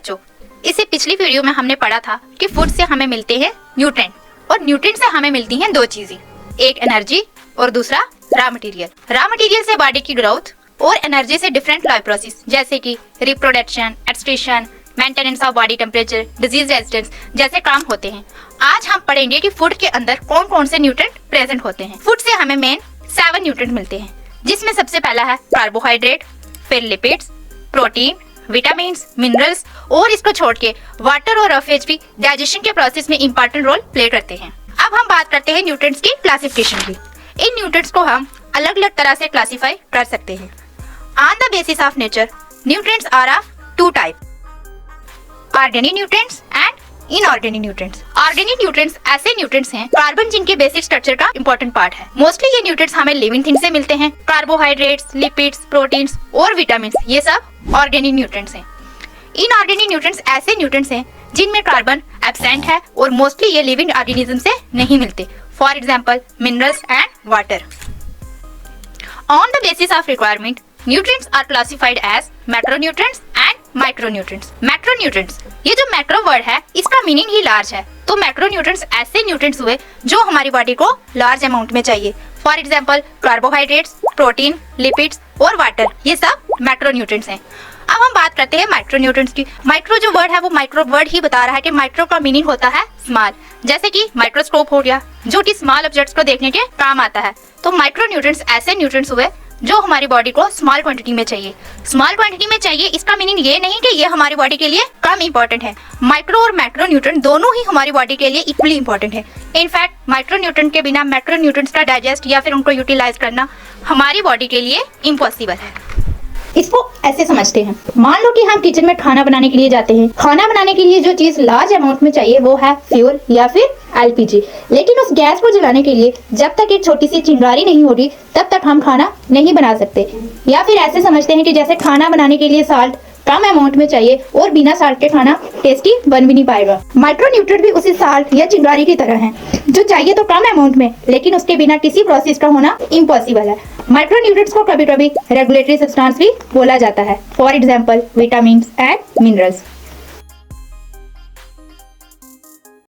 बच्चों, इससे पिछली वीडियो में हमने पढ़ा था कि फूड से हमें मिलते हैं न्यूट्रिएंट और न्यूट्रिएंट से हमें मिलती हैं दो चीजें, एक एनर्जी और दूसरा रॉ मटेरियल। रॉ मटेरियल से बॉडी की ग्रोथ और एनर्जी से डिफरेंट लाइफ प्रोसेस जैसे कि reproduction, excretion, maintenance of body temperature, disease resistance जैसे काम होते हैं। आज हम पढ़ेंगे कि फूड के अंदर कौन कौन से न्यूट्रिएंट प्रेजेंट होते हैं। फूड से हमें मेन 7 न्यूट्रिएंट मिलते हैं, जिसमें सबसे पहला है कार्बोहाइड्रेट, फिर लिपिड्स, प्रोटीन, विटामिन्स, मिनरल्स और इसको छोड़ के वाटर और रफेज भी डाइजेशन के प्रोसेस में इंपॉर्टेंट रोल प्ले करते हैं। अब हम बात करते हैं न्यूट्रिएंट्स की क्लासिफिकेशन की। इन न्यूट्रिएंट्स को हम अलग अलग तरह से क्लासिफाई कर सकते हैं। On the basis of nature, nutrients are of 2 type, organic nutrients and inorganic nutrients. Organic nutrients ऐसे न्यूट्रिएंट्स हैं कार्बन जिनके बेसिक स्ट्रक्चर का इंपॉर्टेंट पार्ट है। मोस्टली ये न्यूट्रिएंट्स हमें लिविंग थिंग्स से मिलते हैं। कार्बोहाइड्रेट्स, लिपिड्स, प्रोटीन्स और विटामिन ये सब ऑर्गेनिक न्यूट्रिएंट्स हैं। इनऑर्गेनिक न्यूट्रिएंट्स ऐसे न्यूट्रिएंट्स हैं जिनमें कार्बन एब्सेंट है और मोस्टली ये लिविंग ऑर्गेनिज्म से नहीं मिलते। For example minerals and water. On the basis of requirement, nutrients are classified as macronutrients and micronutrients. Macronutrients, ये जो मैक्रो वर्ड है इसका मीनिंग ही लार्ज है, तो मैक्रोन्यूट्रिएंट्स ऐसे न्यूट्रिएंट्स हुए जो हमारी बॉडी को लार्ज अमाउंट में चाहिए। For example carbohydrates, protein, lipids और वाटर, ये सब मैक्रोन्यूट्रिएंट्स हैं। अब हम बात करते हैं माइक्रोन्यूट्रिएंट्स की। माइक्रो जो वर्ड है वो माइक्रो वर्ड ही बता रहा है कि माइक्रो का मीनिंग होता है स्मॉल, जैसे कि माइक्रोस्कोप हो गया जो कि स्मॉल ऑब्जेक्ट्स को देखने के काम आता है। तो माइक्रोन्यूट्रिएंट्स ऐसे न्यूट्रिएंट्स हुए जो हमारी बॉडी को स्मॉल क्वांटिटी में चाहिए। स्मॉल क्वांटिटी में चाहिए इसका मीनिंग ये नहीं कि ये हमारी बॉडी के लिए कम इंपॉर्टेंट है। माइक्रो और मैक्रो न्यूट्रिएंट दोनों ही हमारी बॉडी के लिए इक्वली इंपॉर्टेंट है। इनफैक्ट माइक्रो न्यूट्रिएंट के बिना मैक्रो न्यूट्रिएंट्स का डाइजेस्ट या फिर उनको यूटिलाइज करना हमारी बॉडी के लिए इम्पॉसिबल है। इसको ऐसे समझते हैं, मान लो कि हम किचन में खाना बनाने के लिए जाते हैं। खाना बनाने के लिए जो चीज लार्ज अमाउंट में चाहिए वो है फ्यूल या फिर एलपीजी। लेकिन उस गैस को जलाने के लिए जब तक एक छोटी सी चिंगारी नहीं होगी तब तक हम खाना नहीं बना सकते। या फिर ऐसे समझते हैं कि जैसे खाना बनाने के लिए साल्ट कम अमाउंट में चाहिए और बिना साल्ट के खाना टेस्टी बन भी नहीं पाएगा। माइक्रोन्यूट्रिएंट भी उसी साल्ट या चिंगारी की तरह हैं, जो चाहिए तो कम अमाउंट में लेकिन उसके बिना किसी प्रोसेस का होना इम्पॉसिबल है। माइक्रोन्यूट्रिएंट्स को कभी कभी रेगुलेटरी सब्सटेंस भी बोला जाता है, for example vitamin and minerals.